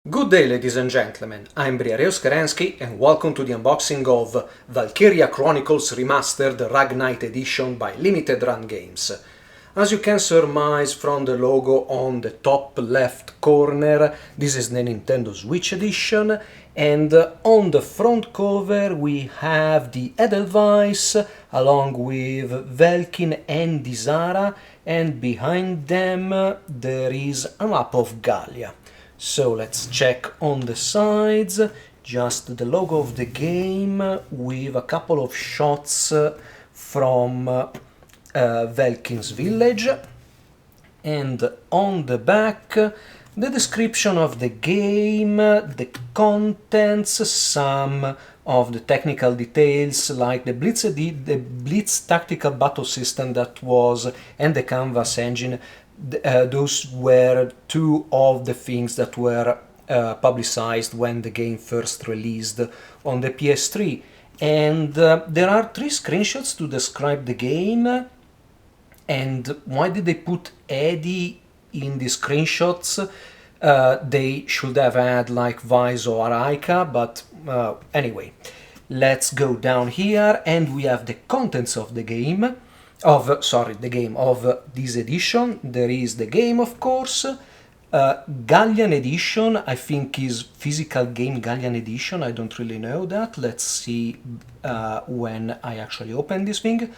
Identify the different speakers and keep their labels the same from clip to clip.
Speaker 1: Good day, ladies and gentlemen, I'm Briareus Kerensky and welcome to the unboxing of Valkyria Chronicles Remastered Ragnite Edition by Limited Run Games. As you can surmise from the logo on the top left corner, this is the Nintendo Switch edition, and on the front cover we have the Edelweiss along with Valkyria and Isara, and behind them there is a map of Gallia. So let's check on the sides, just the logo of the game with a couple of shots from Valkyria's village, and on the back the description of the game, the contents, some of the technical details like the Blitz tactical battle system that was, and the canvas engine. Those were two of the things that were publicized when the game first released on the PS3. And there are 3 screenshots to describe the game. And why did they put Eddie in the screenshots? They should have had like Vice or Aika, but anyway. Let's go down here and we have the contents of the game. Of this edition. There is the game, of course, Gallian edition, I think is physical game Gallian edition, I don't really know that, let's see when I actually open this thing.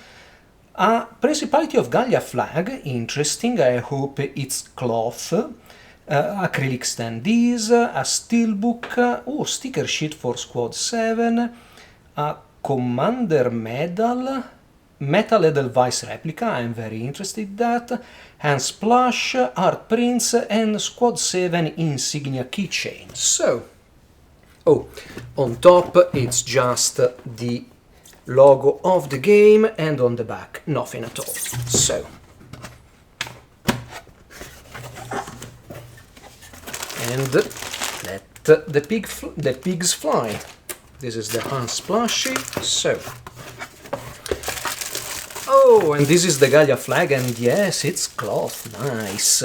Speaker 1: A Principality of Gallia flag, interesting, I hope it's cloth, acrylic standees, a steelbook, oh, sticker sheet for Squad 7, a commander medal, metal Edelweiss replica, I'm very interested in that, hands plush, art prints, and Squad 7 insignia keychain. So, oh, on top it's just the logo of the game, and on the back nothing at all. So, and let the pigs fly. This is the hands plushie. So. Oh, and this is the Gallia flag, and yes, it's cloth, nice.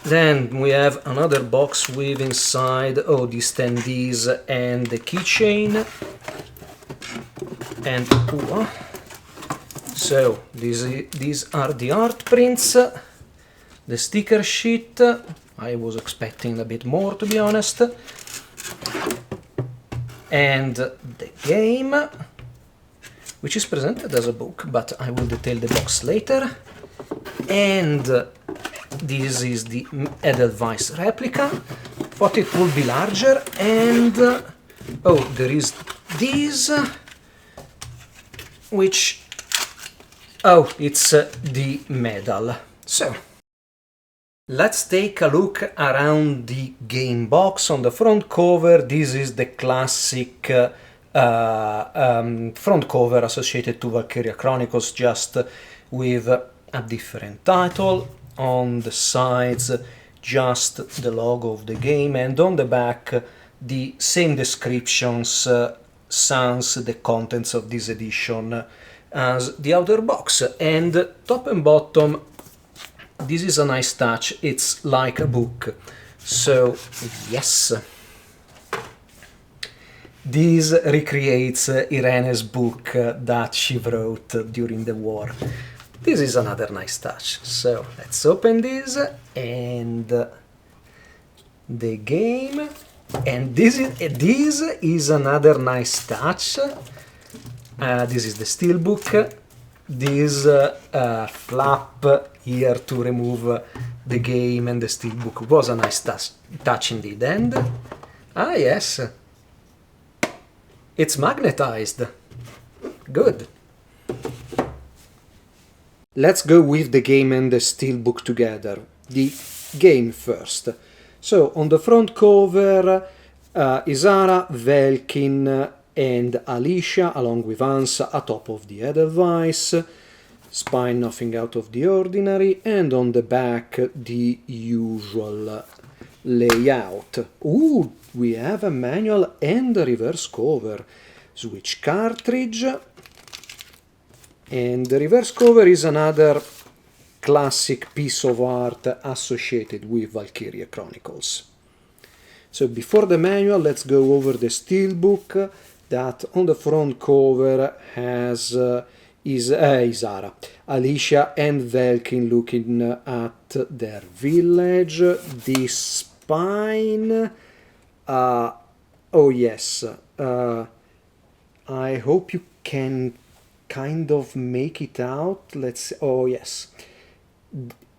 Speaker 1: Then we have another box with inside, oh, the standees and the keychain. And, so, these are the art prints, the sticker sheet. I was expecting a bit more, to be honest. And the game, which is presented as a book, but I will detail the box later. And this is the Edelweiss replica. Thought it would be larger, and oh, there is this, which, oh, it's the medal. So, let's take a look around the game box. On the front cover, this is the classic front cover associated to Valkyria Chronicles, just with a different title. On the sides, just the logo of the game, and on the back, the same descriptions sans the contents of this edition as the outer box. And top and bottom, this is a nice touch, it's like a book. So, yes. This recreates Irene's book that she wrote during the war. This is another nice touch. So, let's open this, and the game. And this is another nice touch. This is the steelbook. This flap here to remove the game and the steelbook was a nice touch indeed. And yes, it's magnetized. Good. Let's go with the game and the steelbook together. The game first. So on the front cover, Isara, Valkyria and Alicia along with Hans atop of the Edelweiss. Spine, nothing out of the ordinary, and on the back the usual layout. Ooh, we have a manual and a reverse cover. Switch cartridge, and the reverse cover is another classic piece of art associated with Valkyria Chronicles. So before the manual, let's go over the steelbook that on the front cover has Isara, Alicia and Velkin looking at their village. The spine, oh yes, I hope you can kind of make it out. Let's, oh yes.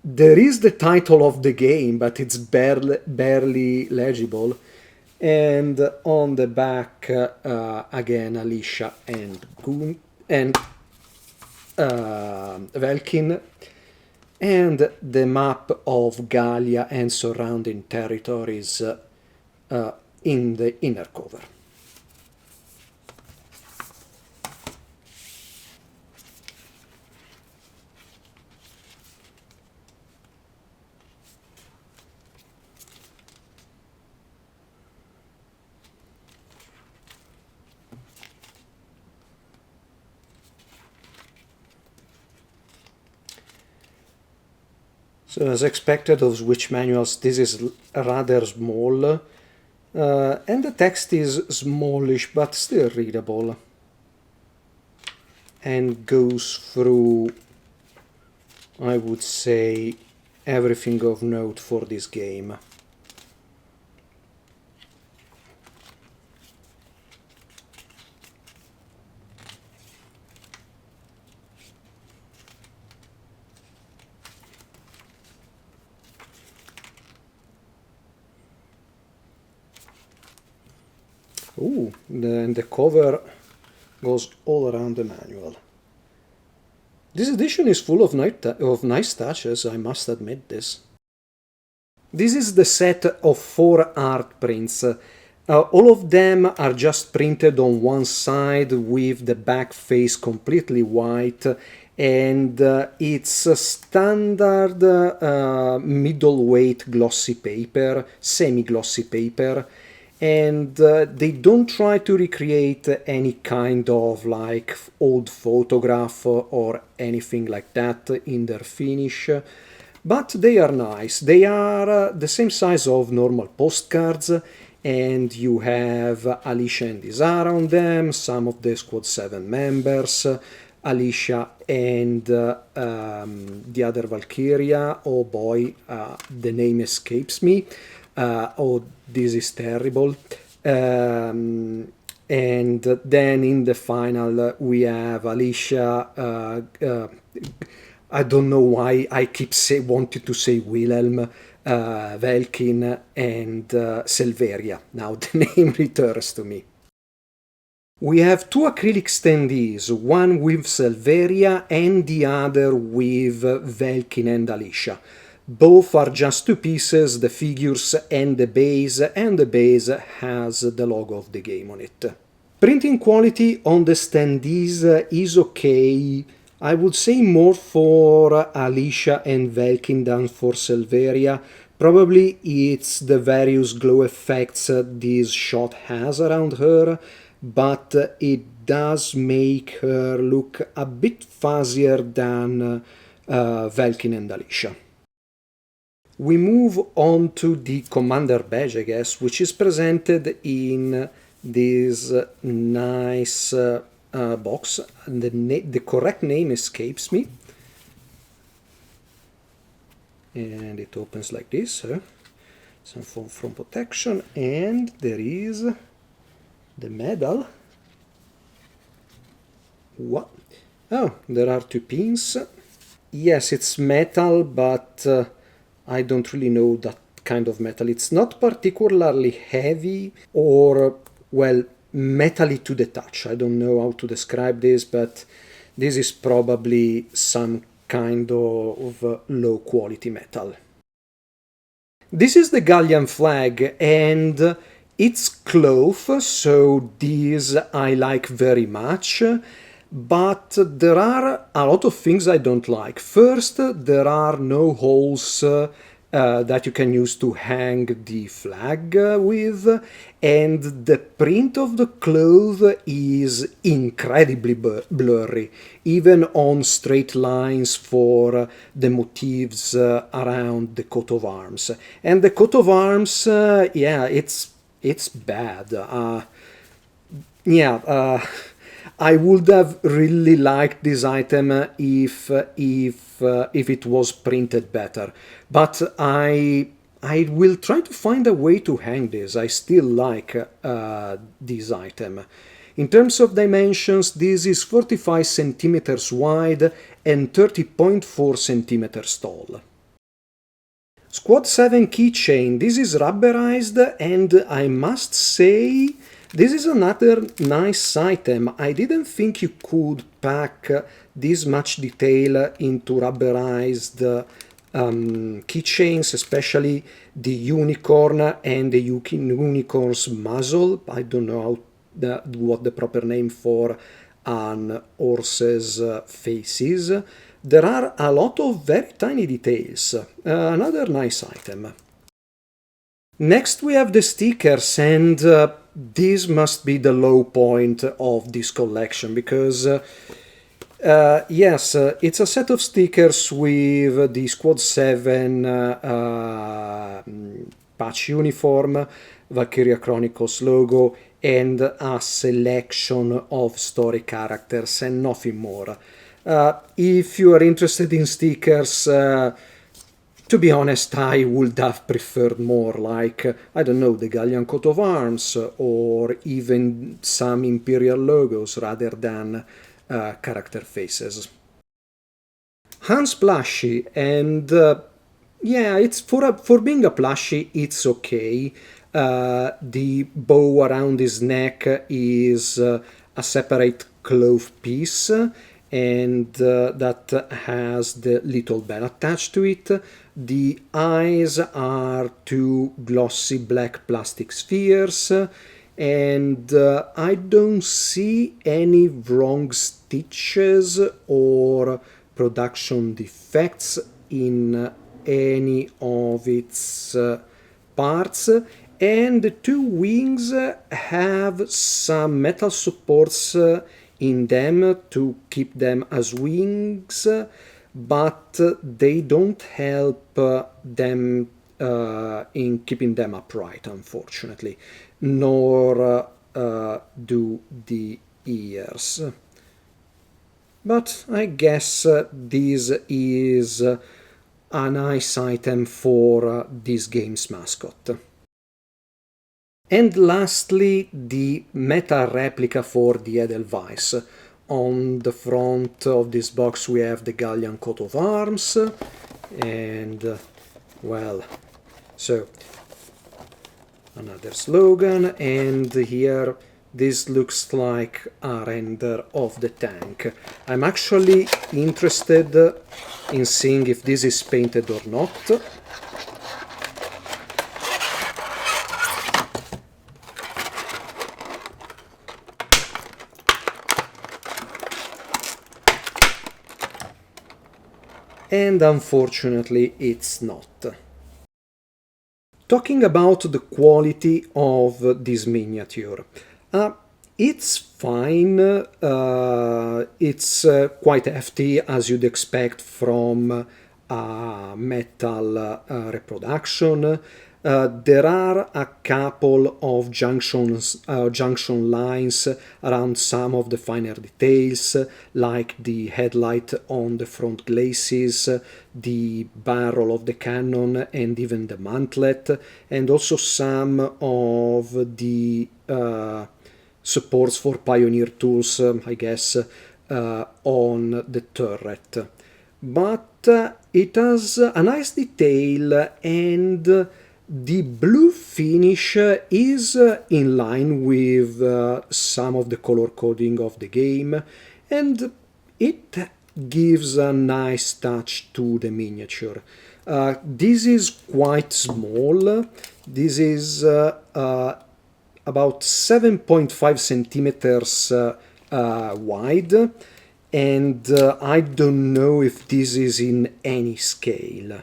Speaker 1: There is the title of the game, but it's barely legible. And on the back, again, Alicia and Velkin, and the map of Gallia and surrounding territories in the inner cover. So as expected of Switch manuals, this is rather small, and the text is smallish but still readable, and goes through, I would say, everything of note for this game. Ooh, the cover goes all around the manual. This edition is full of nice touches, I must admit this. This is the set of 4 art prints. All of them are just printed on one side with the back face completely white, and it's a standard middleweight glossy paper, semi-glossy paper. And they don't try to recreate any kind of like old photograph or anything like that in their finish, but they are nice. They are the same size of normal postcards, and you have Alicia and Isara on them, some of the Squad 7 members, Alicia and the other Valkyria. Oh boy, the name escapes me. Oh, this is terrible. And then in the final we have Alicia, I don't know why I keep wanting to say Wilhelm, Velkin and Selveria. Now the name returns to me. We have 2 acrylic standees, one with Selveria and the other with Velkin and Alicia. Both are just 2 pieces, the figures and the base has the logo of the game on it. Printing quality on the standees is okay. I would say more for Alicia and Velkin than for Selveria. Probably it's the various glow effects this shot has around her, but it does make her look a bit fuzzier than Velkin and Alicia. We move on to the Commander badge, I guess, which is presented in this nice box. The correct name escapes me. And it opens like this. Some foam from protection. And there is the medal. What? Oh, there are 2 pins. Yes, it's metal, but I don't really know that kind of metal. It's not particularly heavy or, well, metally to the touch. I don't know how to describe this, but this is probably some kind of low quality metal. This is the Gallian flag, and it's cloth, so this I like very much. But there are a lot of things I don't like. First, there are no holes that you can use to hang the flag with, and the print of the cloth is incredibly blurry, even on straight lines for the motifs around the coat of arms. And the coat of arms, yeah, it's bad. I would have really liked this item if it was printed better, but I will try to find a way to hang this. I still like this item. In terms of dimensions, this is 45 centimeters wide and 30.4 centimeters tall. Squad 7 keychain. This is rubberized, and I must say this is another nice item. I didn't think you could pack this much detail into rubberized keychains, especially the unicorn and the unicorn's muzzle. I don't know what the proper name for an horse's face is. There are a lot of very tiny details. Another nice item. Next we have the stickers, and this must be the low point of this collection, because yes, it's a set of stickers with the Squad 7 patch uniform, Valkyria Chronicles logo, and a selection of story characters and nothing more. If you are interested in stickers, to be honest, I would have preferred more, like, I don't know, the Gallian coat of arms, or even some Imperial logos rather than character faces. Hans plushie, and yeah, it's for being a plushie, it's okay. The bow around his neck is a separate cloth piece, and that has the little bell attached to it. The eyes are two glossy black plastic spheres, and I don't see any wrong stitches or production defects in any of its parts, and the two wings have some metal supports in them to keep them as wings, but they don't help them in keeping them upright, unfortunately, nor do the ears. But I guess this is a nice item for this game's mascot. And lastly, the metal replica for the Edelweiss. On the front of this box we have the Gallian coat of arms, and well, so another slogan, and here this looks like a render of the tank. I'm actually interested in seeing if this is painted or not. And unfortunately it's not. Talking about the quality of this miniature, it's fine, it's quite hefty as you'd expect from a metal reproduction. There are a couple of junction lines around some of the finer details, like the headlight on the front glacis, the barrel of the cannon, and even the mantlet, and also some of the supports for Pioneer tools, I guess, on the turret. But it has a nice detail, and the blue finish is in line with some of the color coding of the game, and it gives a nice touch to the miniature. This is quite small. This is about 7.5 centimeters wide, and I don't know if this is in any scale.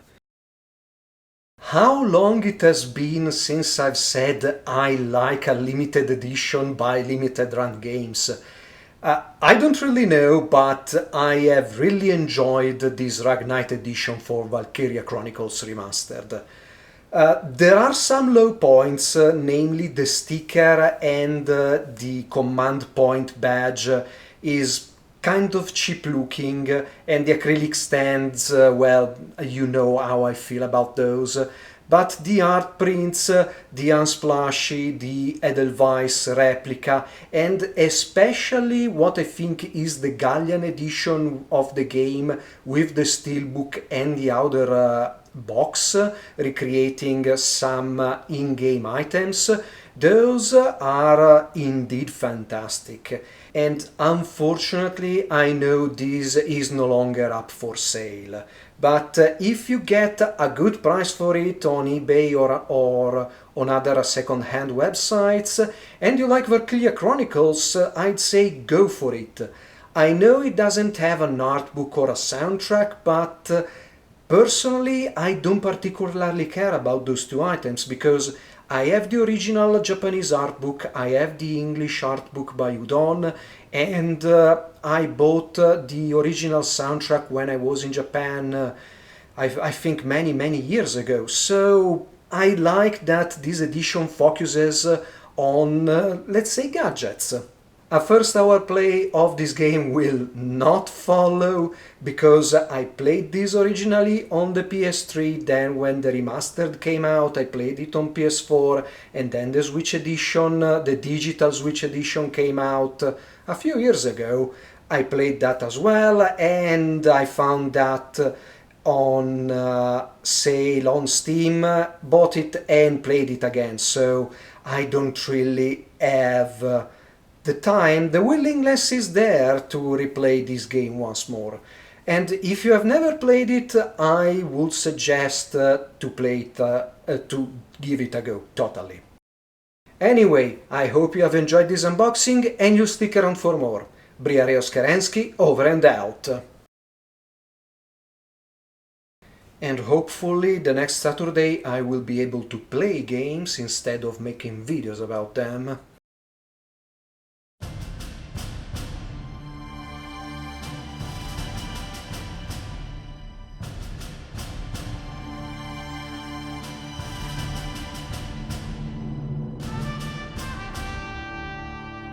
Speaker 1: How long it has been since I've said I like a limited edition by Limited Run Games? I don't really know, but I have really enjoyed this Ragnite edition for Valkyria Chronicles Remastered. There are some low points, namely the sticker and the command point badge is kind of cheap looking, and the acrylic stands, well, you know how I feel about those. But the art prints, the Unsplashy, the Edelweiss replica, and especially what I think is the Gallian edition of the game with the steelbook and the outer box, recreating some in-game items, those are indeed fantastic. And unfortunately, I know this is no longer up for sale. But if you get a good price for it on eBay or on other second-hand websites, and you like Valkyria Chronicles, I'd say go for it. I know it doesn't have an art book or a soundtrack, but personally, I don't particularly care about those two items because I have the original Japanese art book, I have the English art book by Udon, and I bought the original soundtrack when I was in Japan, I think many years ago. So I like that this edition focuses on, let's say, gadgets. A first hour play of this game will not follow because I played this originally on the PS3, then when the Remastered came out I played it on PS4, and then the Switch edition, the digital Switch edition came out a few years ago. I played that as well, and I found that on sale on Steam, bought it and played it again, so I don't really have the time, the willingness is there to replay this game once more. And if you have never played it, I would suggest to play it, to give it a go, totally. Anyway, I hope you have enjoyed this unboxing and you stick around for more. Briareos Kerensky, over and out. And hopefully the next Saturday I will be able to play games instead of making videos about them.